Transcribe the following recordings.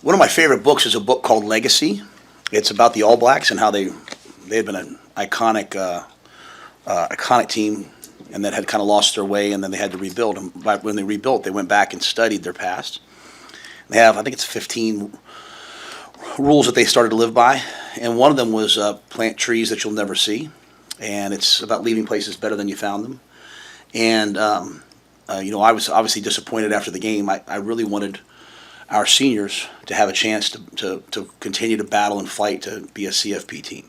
One of my favorite books is a book called Legacy. It's about the All Blacks and how they had been an iconic team, and that had kind of lost their way, and then they had to rebuild. And when they rebuilt, they went back and studied their past. They have, I think it's 15 rules that they started to live by, and one of them was plant trees that you'll never see, and it's about leaving places better than you found them. And I was obviously disappointed after the game. I really wanted our seniors to have a chance to continue to battle and fight to be a CFP team.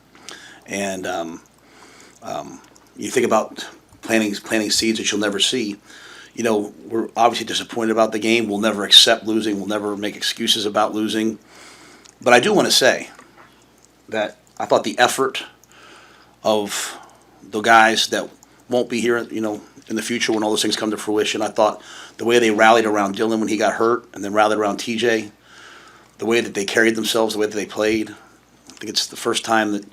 And you think about planting seeds that you'll never see. We're obviously disappointed about the game. We'll never accept losing. We'll never make excuses about losing. But I do want to say that I thought the effort of the guys that won't be here, in the future when all those things come to fruition, I thought the way they rallied around Dylan when he got hurt, and then rallied around TJ, the way that they carried themselves, the way that they played. I think it's the first time that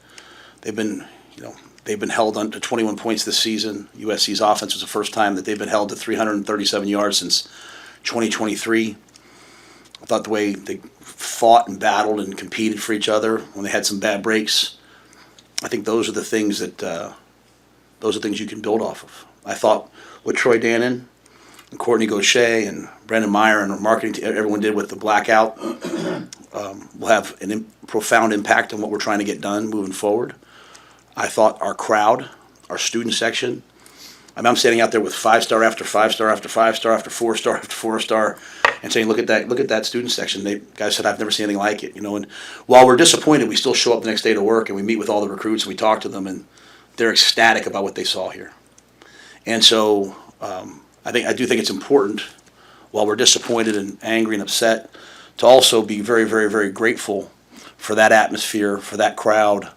they've been held to 21 points this season. USC's offense was the first time that they've been held to 337 yards since 2023. I thought the way they fought and battled and competed for each other when they had some bad breaks, I think those are the things you can build off of. I thought what Troy Dannon and Courtney Gaucher and Brendan Meyer and our marketing team, everyone did with the blackout, will have a profound impact on what we're trying to get done moving forward. I thought our crowd, our student section, I'm standing out there with 5-star after 5-star after 5-star after 4-star after 4-star, and saying, look at that student section. Guys said, I've never seen anything like it. And while we're disappointed, we still show up the next day to work and we meet with all the recruits and we talk to them, and they're ecstatic about what they saw here. And so I do think it's important, while we're disappointed and angry and upset, to also be very, very, very grateful for that atmosphere, for that crowd,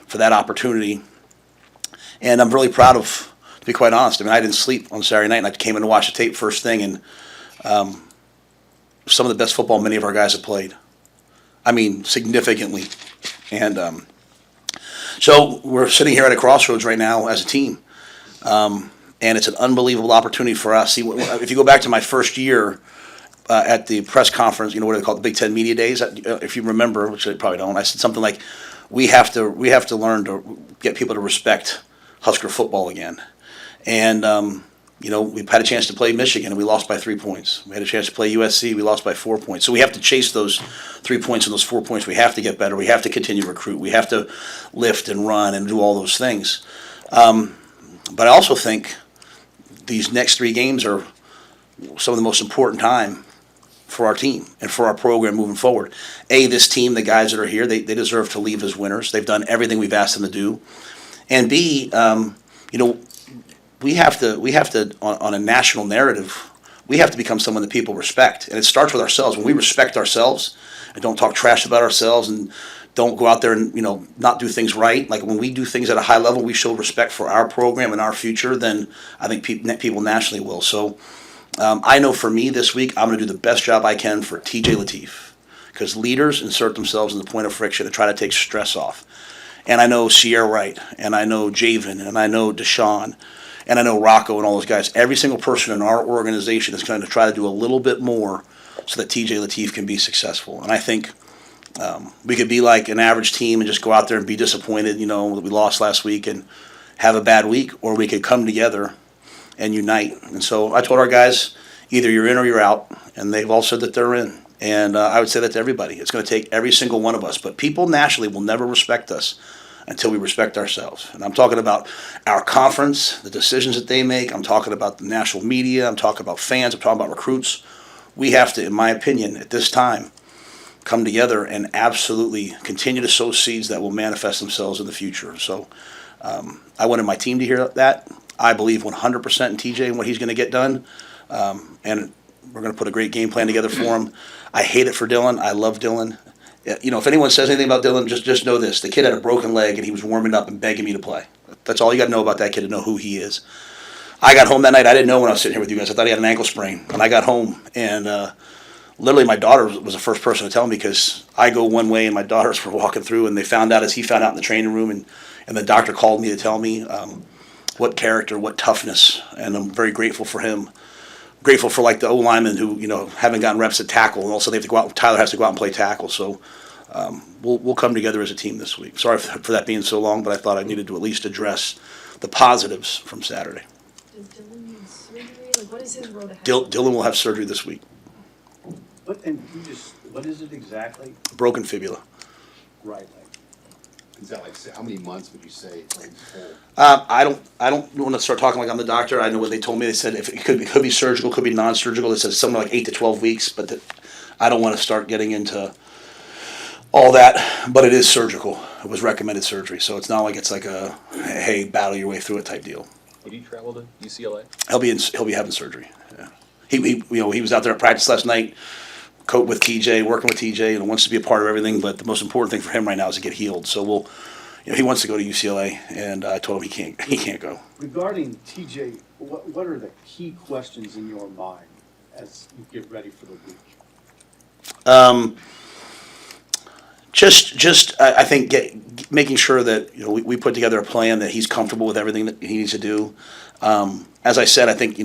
for that opportunity. And I'm really proud of, to be quite honest, I didn't sleep on Saturday night, and I came in to watch the tape first thing, and some of the best football many of our guys have played. Significantly. And so we're sitting here at a crossroads right now as a team. And it's an unbelievable opportunity for us. See, if you go back to my first year at the press conference, what do they call it, the Big Ten Media Days? If you remember, which I probably don't, I said something like, we have to learn to get people to respect Husker football again. And we've had a chance to play Michigan and we lost by 3 points. We had a chance to play USC, we lost by 4 points. So we have to chase those 3 points and those 4 points. We have to get better. We have to continue to recruit. We have to lift and run and do all those things. But I also think these next 3 games are some of the most important time for our team and for our program moving forward. This team, the guys that are here, they deserve to leave as winners. They've done everything we've asked them to do. And B, we have to on a national narrative, we have to become someone that people respect. And it starts with ourselves. When we respect ourselves and don't talk trash about ourselves and don't go out there and not do things right. Like when we do things at a high level, we show respect for our program and our future, then I think people nationally will. So I know for me this week, I'm going to do the best job I can for TJ Lateef, because leaders insert themselves in the point of friction to try to take stress off. And I know Sierra Wright, and I know Javen, and I know Deshaun, and I know Rocco and all those guys. Every single person in our organization is going to try to do a little bit more so that TJ Lateef can be successful. And I think we could be like an average team and just go out there and be disappointed, that we lost last week and have a bad week, or we could come together and unite. And so I told our guys, either you're in or you're out, and they've all said that they're in. And I would say that to everybody. It's going to take every single one of us. But people nationally will never respect us until we respect ourselves. And I'm talking about our conference, the decisions that they make. I'm talking about the national media. I'm talking about fans. I'm talking about recruits. We have to, in my opinion, at this time, come together and absolutely continue to sow seeds that will manifest themselves in the future. So I wanted my team to hear that. I believe 100% in TJ and what he's going to get done. And we're going to put a great game plan together for him. I hate it for Dylan. I love Dylan. If anyone says anything about Dylan, just know this. The kid had a broken leg and he was warming up and begging me to play. That's all you got to know about that kid, to know who he is. I got home that night. I didn't know when I was sitting here with you guys. I thought he had an ankle sprain. And I got home and literally my daughter was the first person to tell me, because I go one way and my daughters were walking through, and they found out as he found out in the training room, and the doctor called me to tell me what character, what toughness, and I'm very grateful for him. grateful for like the O linemen who haven't gotten reps at tackle, and also they have to go out. Tyler has to go out and play tackle. So we'll come together as a team this week. Sorry for that being so long, but I thought I needed to at least address the positives from Saturday. Does Dylan need surgery? Like, what is his road ahead? Dylan will have surgery this week. What is it exactly? Broken fibula. Right. Is that like, how many months would you say it's like full? I don't want to start talking like I'm the doctor. I know what they told me. They said if it could be surgical, could be non-surgical. They said something like 8 to 12 weeks, but I don't want to start getting into all that. But it is surgical. It was recommended surgery, so it's not like it's like a hey, battle your way through it type deal. Would he travel to UCLA? He'll be having surgery. Yeah. He was out there at practice last night, working with TJ, and wants to be a part of everything. But the most important thing for him right now is to get healed. So he wants to go to UCLA, and I told him he can't go. Regarding TJ, what are the key questions in your mind as you get ready for the week? I think making sure that we put together a plan that he's comfortable with everything that he needs to do. As I said, I think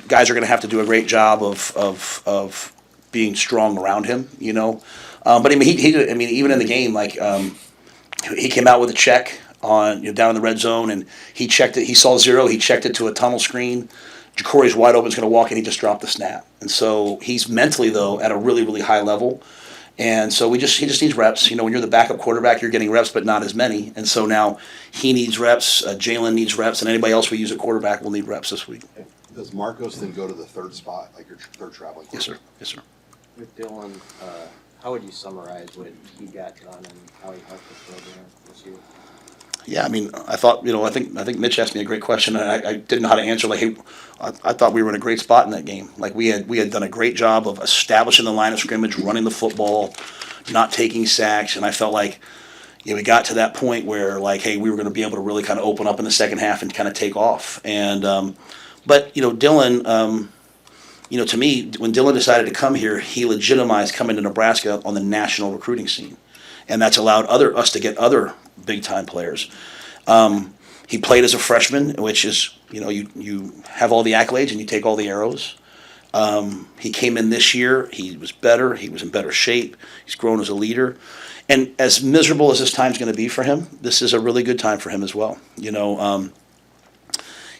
guys are going to have to do a great job of being strong around him. But I mean even in the game, like he came out with a check on down in the red zone, and he checked it. He saw 0. He checked it to a tunnel screen. Jacory's wide open. Is going to walk in. He just dropped the snap, and so he's mentally though at a really really high level. And so he just needs reps. When you're the backup quarterback, you're getting reps, but not as many. And so now he needs reps. Jalen needs reps, and anybody else we use at quarterback will need reps this week. Does Marcos then go to the third spot, like your third traveling? Yes, sir. Yes, sir. With Dylan, how would you summarize what he got done and how he helped the program this year? Yeah, I mean, I thought, I think Mitch asked me a great question, and I didn't know how to answer. Like, hey, I thought we were in a great spot in that game. Like, we had done a great job of establishing the line of scrimmage, running the football, not taking sacks, and I felt like, we got to that point where, like, hey, we were going to be able to really kind of open up in the second half and kind of take off. And, but Dylan, to me, when Dylan decided to come here, he legitimized coming to Nebraska on the national recruiting scene, and that's allowed us to get other big-time players. He played as a freshman, which is, you have all the accolades and you take all the arrows. He came in this year. He was better. He was in better shape. He's grown as a leader. And as miserable as this time's going to be for him, this is a really good time for him as well.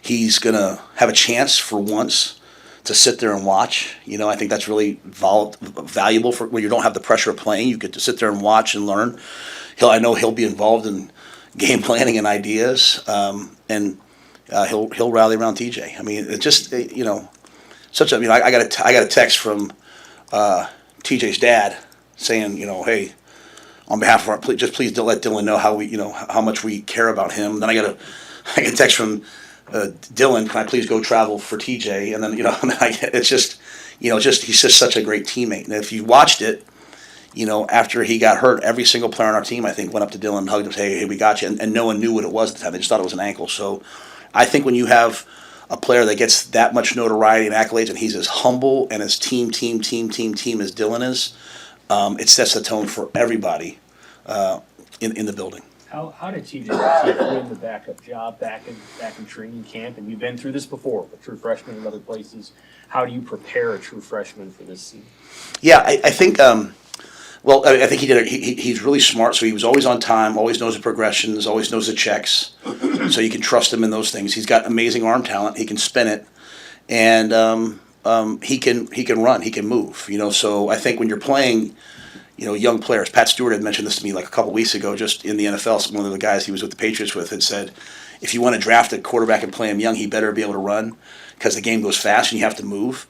He's going to have a chance for once to sit there and watch. I think that's really valuable for when you don't have the pressure of playing. You get to sit there and watch and learn. I know he'll be involved in game planning and ideas, and he'll rally around TJ. I mean, it's just such a. I got a text from TJ's dad saying, hey, on behalf of our, please don't let Dylan know how much we care about him. Then I get a text from Dylan, can I please go travel for TJ? And then it's just he's just such a great teammate. And if you watched it, after he got hurt, every single player on our team, I think, went up to Dylan and hugged him and said, hey, we got you. And no one knew what it was at the time. They just thought it was an ankle. So I think when you have a player that gets that much notoriety and accolades, and he's as humble and as team as Dylan is, it sets the tone for everybody in the building. How did TJ win the backup job back in training camp? And you've been through this before with true freshmen in other places. How do you prepare a true freshman for this season? Yeah, I think. I think he's really smart. So he was always on time, always knows the progressions, always knows the checks. So you can trust him in those things. He's got amazing arm talent. He can spin it, and he can run. He can move. So I think when you're playing, young players. Pat Stewart had mentioned this to me like a couple weeks ago, just in the NFL. One of the guys he was with the Patriots with had said, if you want to draft a quarterback and play him young, he better be able to run because the game goes fast and you have to move.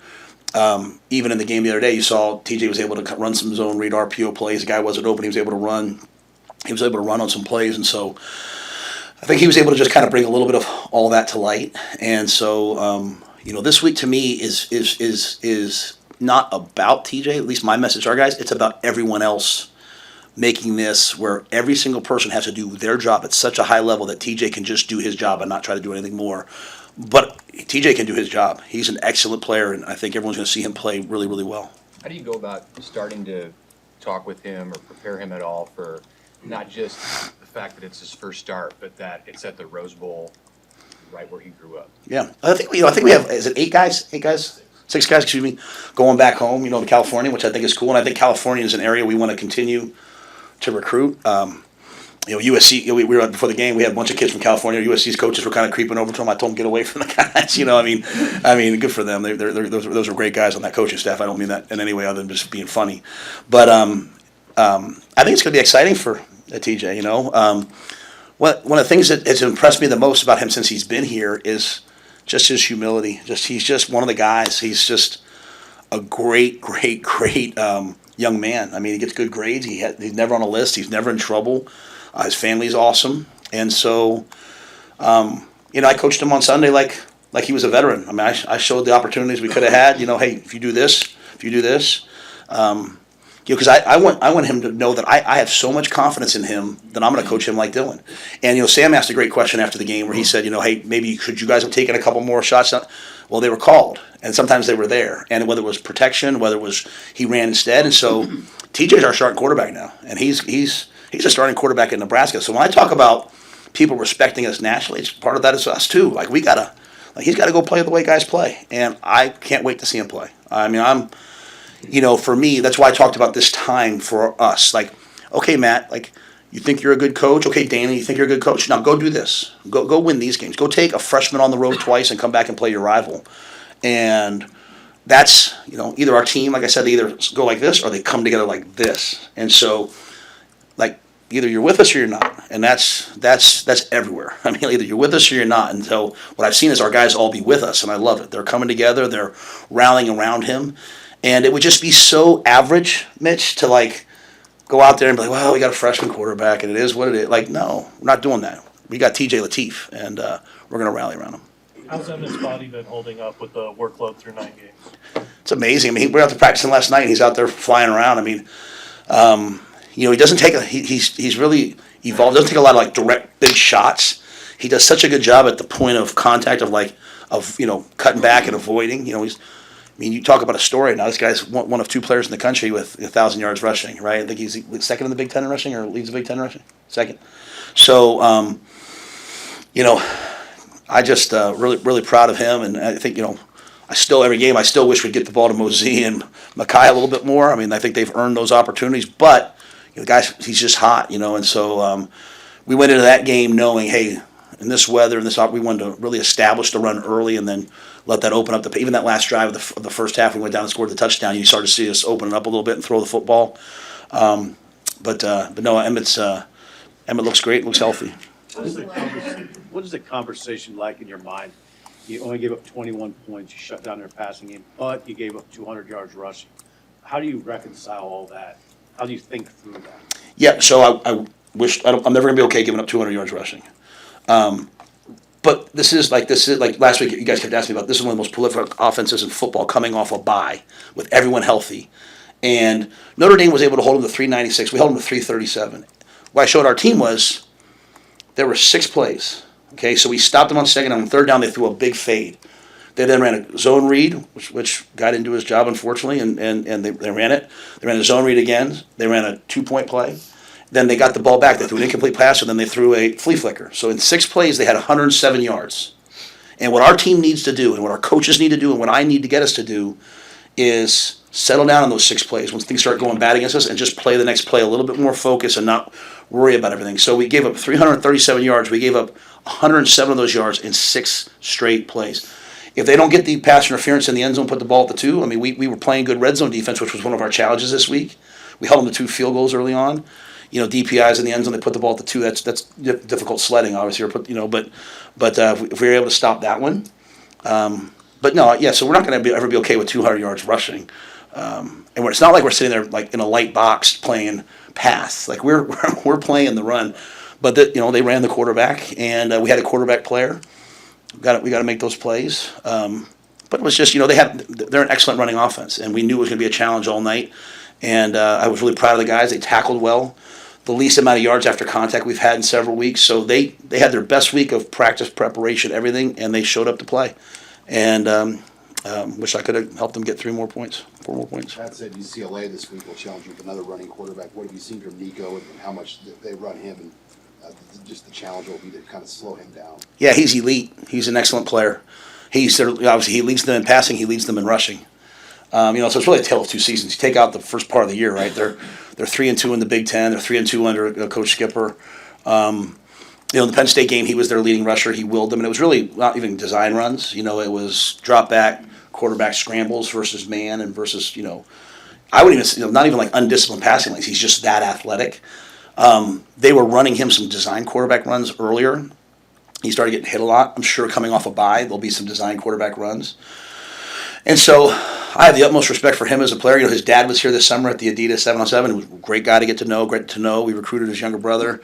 Even in the game the other day, you saw TJ was able to run some zone read RPO plays. The guy wasn't open. He was able to run. He was able to run on some plays, and so I think he was able to just kind of bring a little bit of all that to light. And so this week to me is not about TJ. At least my message to our guys. It's about everyone else making this where every single person has to do their job at such a high level that TJ can just do his job and not try to do anything more. But TJ can do his job. He's an excellent player, and I think everyone's going to see him play really, really well. How do you go about starting to talk with him or prepare him at all for not just the fact that it's his first start, but that it's at the Rose Bowl right where he grew up. Yeah, I think we have, is it 8 guys? 8 guys? 6 guys, excuse me, going back home, to California, which I think is cool. And I think California is an area we want to continue to recruit. USC, we were before the game, we had a bunch of kids from California. USC's coaches were kind of creeping over to them. I told them, get away from the guys. I mean, good for them. Those are great guys on that coaching staff. I don't mean that in any way other than just being funny. But I think it's going to be exciting for TJ. One of the things that has impressed me the most about him since he's been here is just his humility. He's just one of the guys. He's just a great young man. I mean, he gets good grades. He's never on a list. He's never in trouble. His family's awesome, and so I coached him on Sunday like he was a veteran. I mean, I showed the opportunities we could have had. Hey, if you do this, because I want him to know that I have so much confidence in him that I'm going to coach him like Dylan. And Sam asked a great question after the game where he said, hey, maybe could you guys have taken a couple more shots? Well, they were called, and sometimes they were there. And whether it was protection, whether it was he ran instead, and so TJ's our starting quarterback now, and he's a starting quarterback in Nebraska. So when I talk about people respecting us nationally, it's part of that is us too. He's got to go play the way guys play, and I can't wait to see him play. I mean, for me, that's why I talked about this time for us. Okay, Matt, you think you're a good coach? Okay, Dana, you think you're a good coach? Now go do this. Go win these games. Go take a freshman on the road twice and come back and play your rival. And that's, either our team, like I said, they either go like this or they come together like this. And so, either you're with us or you're not. And that's everywhere. I mean, either you're with us or you're not. And so what I've seen is our guys all be with us, and I love it. They're coming together. They're rallying around him. And it would just be so average, Mitch, to go out there and be like, well, we got a freshman quarterback, and it is what it is. No, we're not doing that. We got TJ Lateef, and we're going to rally around him. How's Emmett's body been holding up with the workload through 9 games? It's amazing. I mean, we were out there practicing last night, and he's out there flying around. I mean, he doesn't take he's really evolved. Doesn't take a lot of direct big shots. He does such a good job at the point of contact of cutting back and avoiding. You talk about a story now. This guy's one of 2 players in the country with 1,000 yards rushing, right? I think he's second in the Big Ten in rushing, or leads the Big Ten in rushing. Second. So, I just really proud of him, and I think every game I still wish we'd get the ball to Mosey and Mackay a little bit more. I mean, I think they've earned those opportunities, but the guy, he's just hot, and so we went into that game knowing, hey, in this weather, we wanted to really establish the run early and then let that open up. Even that last drive of the first half, we went down and scored the touchdown. You started to see us open it up a little bit and throw the football. But no, Emmett looks great, looks healthy. What is the conversation like in your mind? You only gave up 21 points, you shut down their passing game, but you gave up 200 yards rushing. How do you reconcile all that? How do you think through that? Yeah, so I wish I'm never gonna be okay giving up 200 yards rushing. But this is like last week. You guys kept asking me about this is one of the most prolific offenses in football, coming off a bye with everyone healthy, and Notre Dame was able to hold them to 396. We held them to 337. What I showed our team was there were 6 plays. Okay, so we stopped them on second. On third down, they threw a big fade. They then ran a zone read, which guy didn't do his job, unfortunately, and they ran it. They ran a zone read again. They ran a 2-point play. Then they got the ball back. They threw an incomplete pass, and then they threw a flea flicker. So in 6 plays, they had 107 yards. And what our team needs to do, and what our coaches need to do, and what I need to get us to do is settle down on those 6 plays when things start going bad against us and just play the next play a little bit more focused and not worry about everything. So we gave up 337 yards. We gave up 107 of those yards in 6 straight plays. If they don't get the pass interference in the end zone, put the ball at the 2, I mean, we were playing good red zone defense, which was one of our challenges this week. We held them to 2 field goals early on. DPIs in the end zone, they put the ball at the 2. That's difficult sledding, obviously. But if we were able to stop that one, but no, yeah. So we're not going to ever be okay with 200 yards rushing, and it's not like we're sitting there like in a light box playing pass. Like we're playing the run, but they ran the quarterback, and we had a quarterback player. We got to make those plays. But it was just they're an excellent running offense, and we knew it was going to be a challenge all night. And I was really proud of the guys. They tackled well. The least amount of yards after contact we've had in several weeks. So they had their best week of practice, preparation, everything, and they showed up to play. And wish I could have helped them get 4 more points. That said, UCLA this week will challenge you with another running quarterback. What have you seen from Nico and how much they run him? And just the challenge will be to kind of slow him down. Yeah, he's elite. He's an excellent player. Obviously he leads them in passing. He leads them in rushing. So it's really a tale of two seasons. You take out the first part of the year, right? They're 3-2 in the Big Ten. They're 3-2 under Coach Skipper. The Penn State game, he was their leading rusher. He willed them, and it was really not even design runs. It was drop back, quarterback scrambles versus man and versus I wouldn't even not even like undisciplined passing lanes. He's just that athletic. They were running him some design quarterback runs earlier. He started getting hit a lot. I'm sure coming off a bye, there'll be some design quarterback runs. And so I have the utmost respect for him as a player. His dad was here this summer at the Adidas 7-on-7. He was a great guy to get to know, great to know. We recruited his younger brother.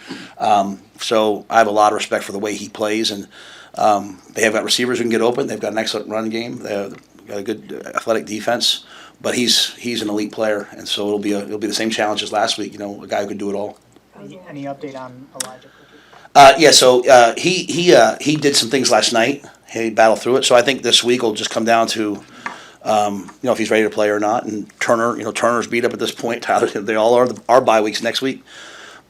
So I have a lot of respect for the way he plays. And they have got receivers who can get open. They've got an excellent run game. They've got a good athletic defense. But he's an elite player. And so it'll be the same challenge as last week, a guy who can do it all. Any update on Elijah? So he did some things last night. He battled through it. So I think this week will just come down to, if he's ready to play or not. And Turner's beat up at this point. Tyler, they all are. Our bye weeks next week,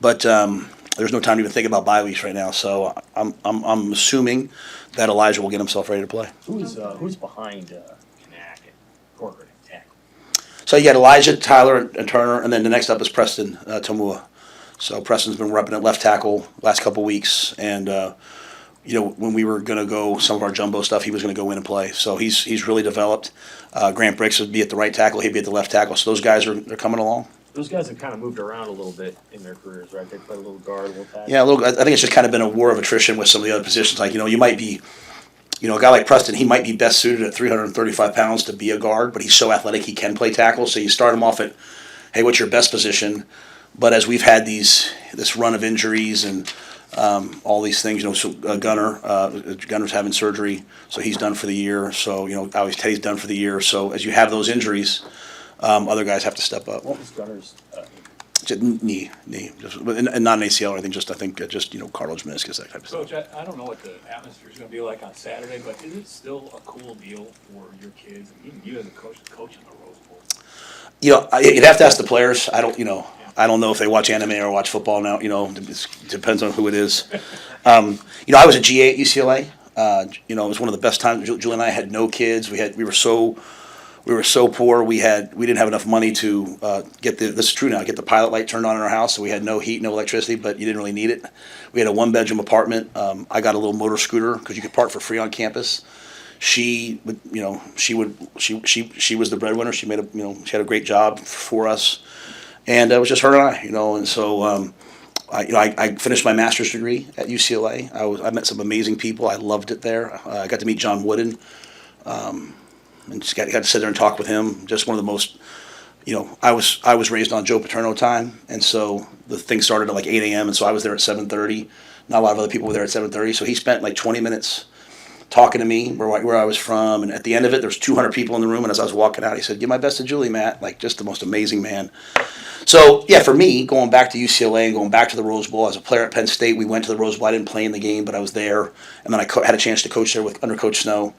but there's no time to even think about bye weeks right now. So I'm assuming that Elijah will get himself ready to play. Who's behind Knack and Corcoran and tackle? So you got Elijah, Tyler, and Turner, and then the next up is Preston Tomua. So Preston's been repping at left tackle last couple weeks, and when we were going to go some of our jumbo stuff, he was going to go in and play. So he's really developed. Grant Bricks would be at the right tackle, he'd be at the left tackle. So those guys they're coming along. Those guys have kind of moved around a little bit in their careers, right? They played a little guard, a little tackle. Yeah, I think it's just kind of been a war of attrition with some of the other positions. Like you might be, a guy like Preston, he might be best suited at 335 pounds to be a guard, but he's so athletic he can play tackle. So you start him off at, hey, what's your best position? But as we've had this run of injuries and all these things, so Gunner's having surgery, so he's done for the year. So always Teddy's done for the year. So as you have those injuries, other guys have to step up. What was Gunner's knee, and not an ACL or anything. I think cartilage meniscus, that type of stuff. Coach, I don't know what the atmosphere is going to be like on Saturday, but is it still a cool deal for your kids, and even you as a coach, to coach in the Rose Bowl? You'd have to ask the players. I don't know if they watch anime or watch football now. It depends on who it is. I was a GA at UCLA. It was one of the best times. Julie and I had no kids. We were so poor. We didn't have enough money to this is true now, get the pilot light turned on in our house. So we had no heat, no electricity, but you didn't really need it. We had a 1-bedroom apartment. I got a little motor scooter because you could park for free on campus. She was the breadwinner. She had a great job for us. And it was just her and I, and so I finished my master's degree at UCLA. I met some amazing people. I loved it there. I got to meet John Wooden, and just got to sit there and talk with him. Just one of the most, I was raised on Joe Paterno time, and so the thing started at like 8 a.m. and so I was there at 7:30. Not a lot of other people were there at 7:30. So he spent like 20 minutes talking to me where I was from, and at the end of it, there was 200 people in the room. And as I was walking out, he said, "Give my best to Julie, Matt." Like just the most amazing man. So, yeah, for me, going back to UCLA and going back to the Rose Bowl, as a player at Penn State, we went to the Rose Bowl. I didn't play in the game, but I was there. And then I had a chance to coach there under Coach Snow.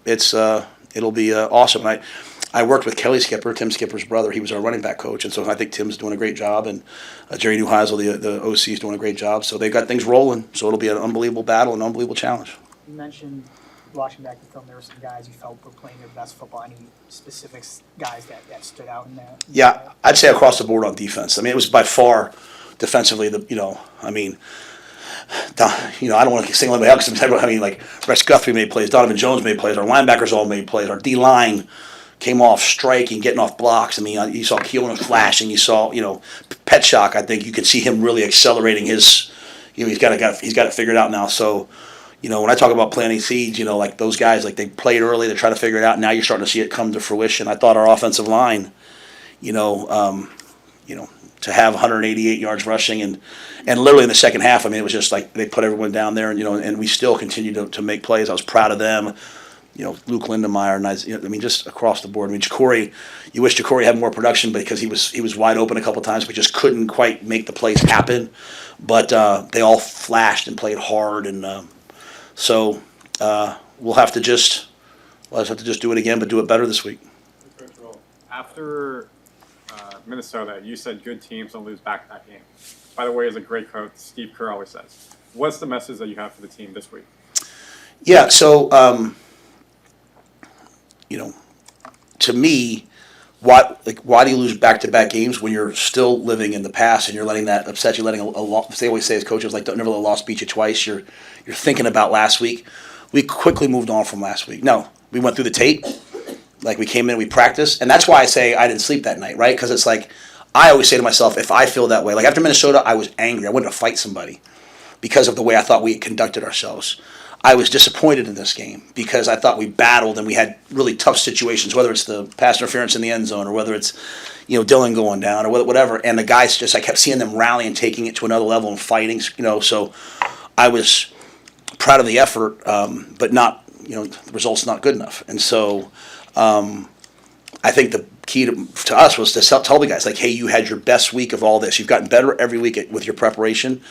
It'll be awesome. And I worked with Kelly Skipper, Tim Skipper's brother. He was our running back coach. And so I think Tim's doing a great job. And Jerry Neuheisel, the OC, is doing a great job. So they've got things rolling. So it'll be an unbelievable battle, an unbelievable challenge. You mentioned watching back the film, there were some guys you felt were playing their best football. Any specific guys that stood out in that? Yeah, I'd say across the board on defense. I mean, it was by far defensively I don't want to single anybody out because like Rex Guthrie made plays, Donovan Jones made plays, our linebackers all made plays, our D-line came off striking, getting off blocks. I mean, you saw Keelan flashing, you saw, Petchak, I think you could see him really accelerating his, he's got it figured out now. So, when I talk about planting seeds, like those guys, like they played early, they try to figure it out. Now you're starting to see it come to fruition. I thought our offensive line, to have 188 yards rushing and literally in the second half, it was just like they put everyone down there and we still continue to make plays. I was proud of them. Luke Lindemeyer, and just across the board. Ja'Cory, you wish Ja'Cory had more production because he was wide open a couple times, but just couldn't quite make the plays happen. But they all flashed and played hard, and so we'll have to just do it again, but do it better this week. After Minnesota, you said good teams don't lose back-to-back games. By the way, as a great coach, Steve Kerr always says. What's the message that you have for the team this week? Yeah, so, to me, why do you lose back-to-back games when you're still living in the past and you're letting that upset you, letting a loss, they always say as coaches, like, don't never let a loss beat you twice. You're thinking about last week. We quickly moved on from last week. No, we went through the tape. Like, we came in, we practiced, and that's why I say I didn't sleep that night, right? Because it's like, I always say to myself, if I feel that way, like after Minnesota, I was angry. I wanted to fight somebody because of the way I thought we had conducted ourselves. I was disappointed in this game because I thought we battled and we had really tough situations, whether it's the pass interference in the end zone or whether it's, Dylan going down or whatever. And the guys just, I kept seeing them rally and taking it to another level and fighting, so I was proud of the effort, but not, the results not good enough. And so, I think the key to us was to tell the guys, like, hey, you had your best week of all this. You've gotten better every week with your preparation.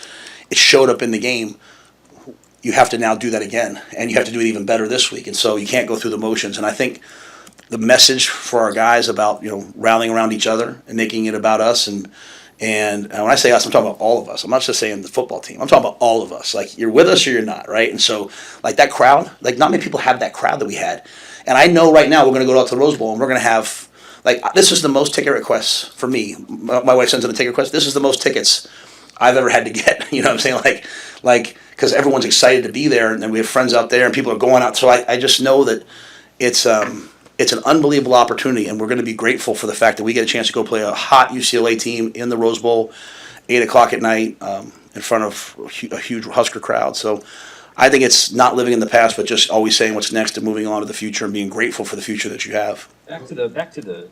It showed up in the game. You have to now do that again, and you have to do it even better this week. And so you can't go through the motions. And I think the message for our guys about, rallying around each other and making it about us. And when I say us, I'm talking about all of us. I'm not just saying the football team. I'm talking about all of us. Like, you're with us or you're not, right? And so, like, that crowd, like, not many people have that crowd that we had. And I know right now we're going to go out to the Rose Bowl and we're going to have, like, this is the most ticket requests for me. My wife sends in a ticket request. This is the most tickets I've ever had to get. You know what I'm saying? Like, because everyone's excited to be there, and then we have friends out there, and people are going out. So I just know that it's an unbelievable opportunity, and we're going to be grateful for the fact that we get a chance to go play a hot UCLA team in the Rose Bowl, 8:00 at night, in front of a huge Husker crowd. So I think it's not living in the past, but just always saying what's next and moving on to the future and being grateful for the future that you have. Back to the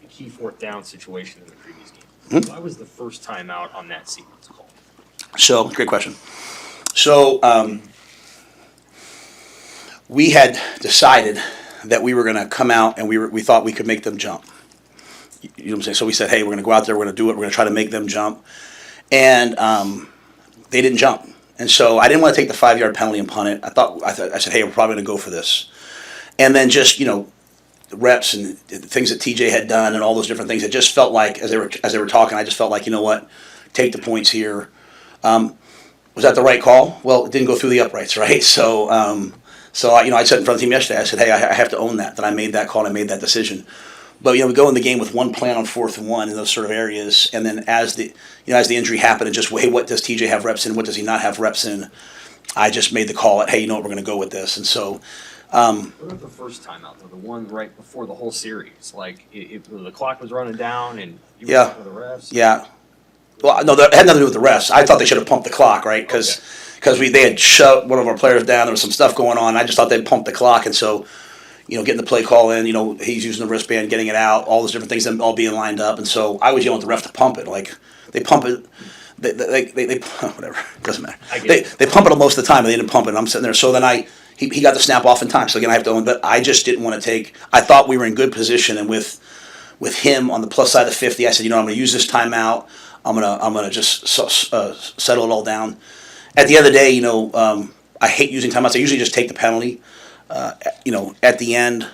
key fourth down situation in the previous game. Mm-hmm. Why was the first time out on that sequence called? So, great question. So, we had decided that we were going to come out and we thought we could make them jump. You know what I'm saying? So we said, hey, we're going to go out there, we're going to do it, we're going to try to make them jump. And they didn't jump. And so I didn't want to take the 5-yard penalty and punt it. I said, hey, we're probably going to go for this. And then just, the reps and the things that TJ had done and all those different things, it just felt like, as they were talking, I just felt like, you know what, take the points here. Was that the right call? Well, it didn't go through the uprights, right? So, I said in front of the team yesterday, I said, hey, I have to own that I made that call and I made that decision. But, we go in the game with one plan on 4th and 1 in those sort of areas. And then as the injury happened and just, hey, what does TJ have reps in? What does he not have reps in? I just made the call at, hey, you know what, we're going to go with this. And so. What about the first time out, though? The one right before the whole series? Like, the clock was running down and you were Yeah. for the refs? Yeah. Well, no, that had nothing to do with the refs. I thought they should have pumped the clock, right? Because they had shoved one of our players down. There was some stuff going on. I just thought they'd pump the clock. And so, getting the play call in, he's using the wristband, getting it out, all those different things, them all being lined up. And so I was yelling at the ref to pump it. Like, they pump it. They whatever. It doesn't matter. They pump it most of the time, and they didn't pump it. And I'm sitting there. So then he got the snap off in time. So again, I have to own, but I just didn't want to take. I thought we were in good position, and with him on the plus side of 50, I said, I'm going to use this timeout. I'm gonna just settle it all down. At the end of the day, I hate using timeouts. I usually just take the penalty. At the end,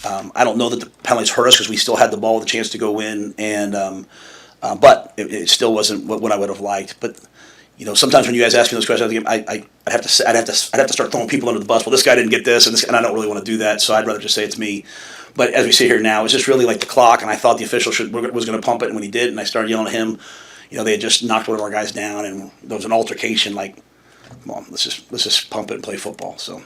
I don't know that the penalties hurt us because we still had the ball with a chance to go in, and but it still wasn't what I would have liked. But sometimes when you guys ask me those questions, I'd have to start throwing people under the bus. Well, this guy didn't get this, and I don't really want to do that. So I'd rather just say it's me. But as we sit here now, it's just really like the clock, and I thought the official was going to pump it, and when he did, and I started yelling at him, they had just knocked one of our guys down, and there was an altercation. Like, come on, let's just pump it and play football. So.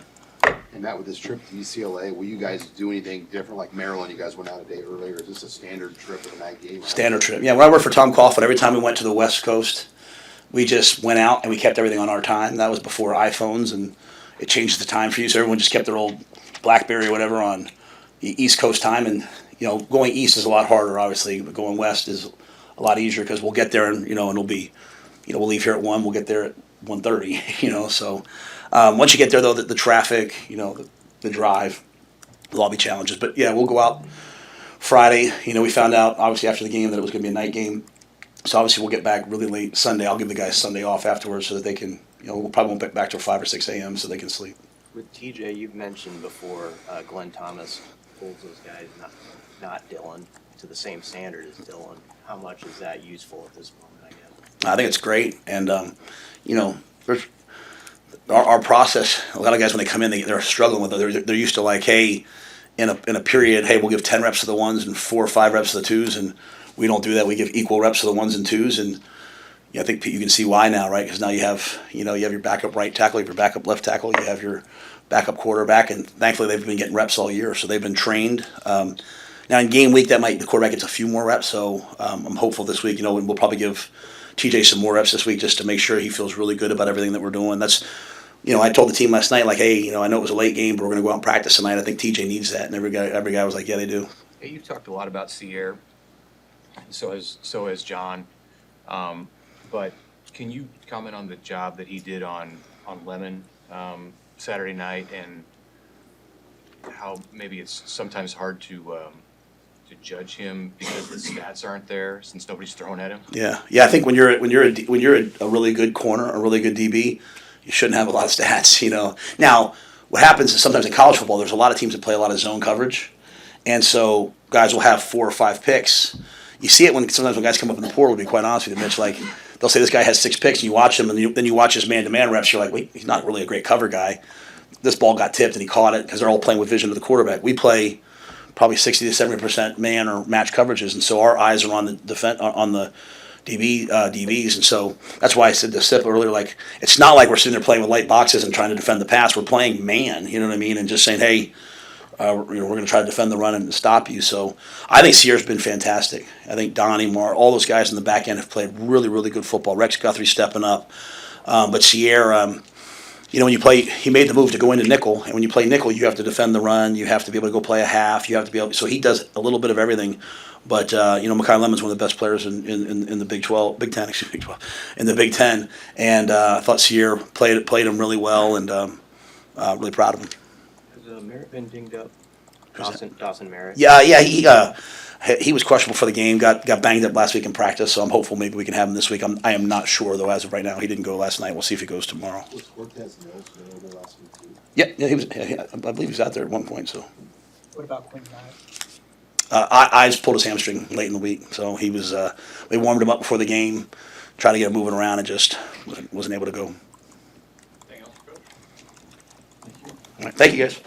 And Matt, with this trip to UCLA, will you guys do anything different? Like Maryland, you guys went out a day earlier. Is this a standard trip with a night game? Standard trip. Yeah, when I worked for Tom Coughlin, every time we went to the West Coast, we just went out and we kept everything on our time. That was before iPhones, and it changed the time for you, so everyone just kept their old BlackBerry or whatever on the East Coast time. And going east is a lot harder, obviously, but going west is a lot easier because we'll get there and and it'll be, we'll leave here at 1, we'll get there at 1:30. So once you get there, though, the traffic, the drive, there'll all be challenges. But yeah, we'll go out Friday. We found out obviously after the game that it was going to be a night game. So obviously we'll get back really late Sunday. I'll give the guys Sunday off afterwards so that they can, we'll probably won't get back till 5 or 6 a.m. so they can sleep. With TJ, you've mentioned before Glenn Thomas holds those guys, not Dylan, to the same standard as Dylan, how much is that useful at this moment, I guess? I think it's great, and you know, there's our process. A lot of guys when they come in, they're struggling with it. They're used to like, hey, in a period, hey, we'll give 10 reps to the ones and 4 or 5 reps to the twos, and we don't do that. We give equal reps to the ones and twos, and I think you can see why now, right? Because now you have your backup right tackle, you have your backup left tackle, you have your backup quarterback, and thankfully they've been getting reps all year, so they've been trained. Now in game week, the quarterback gets a few more reps, so I'm hopeful this week. And we'll probably give TJ some more reps this week just to make sure he feels really good about everything that we're doing. That's, I told the team last night, like, hey, I know it was a late game, but we're going to go out and practice tonight. I think TJ needs that, and every guy was like, yeah, they do. Hey, you've talked a lot about Sierra, so has John, but can you comment on the job that he did on Lemon Saturday night, and how maybe it's sometimes hard to judge him because the stats aren't there since nobody's throwing at him? Yeah. I think when you're a really good corner, a really good DB, you shouldn't have a lot of stats. Now what happens is sometimes in college football, there's a lot of teams that play a lot of zone coverage, and so guys will have 4 or 5 picks. You see it sometimes when guys come up in the portal. To be quite honest with you, Mitch, like they'll say this guy has 6 picks, and you watch him, and then you watch his man-to-man reps. You're like, wait, he's not really a great cover guy. This ball got tipped, and he caught it because they're all playing with vision of the quarterback. We play probably 60 to 70% man or match coverages, and so our eyes are on the DBs, and so that's why I said to Sip earlier, like it's not like we're sitting there playing with light boxes and trying to defend the pass. We're playing man, you know what I mean, and just saying, hey, we're going to try to defend the run and stop you. So I think Sierra's been fantastic. I think Donnie, Marr, all those guys in the back end have played really, really good football. Rex Guthrie stepping up, but Sierra. When you play, he made the move to go into nickel, and when you play nickel, you have to defend the run. You have to be able to go play a half. You have to be able. So he does a little bit of everything. But Mekhi Lemon's one of the best players in the Big 10, in the Big 10, and I thought Sierra played him really well, and really proud of him. Has Merritt been dinged up? Dawson Merritt? Yeah, he was questionable for the game. Got banged up last week in practice, so I'm hopeful maybe we can have him this week. I am not sure though as of right now. He didn't go last night. We'll see if he goes tomorrow. Was Cortez Mills there last week too? Yeah, he was. I believe he was out there at one point. So. What about Quinn Knight? I just pulled his hamstring late in the week, so he was. We warmed him up before the game, tried to get him moving around, and just wasn't able to go. Anything else, Coach? All right, thank you guys.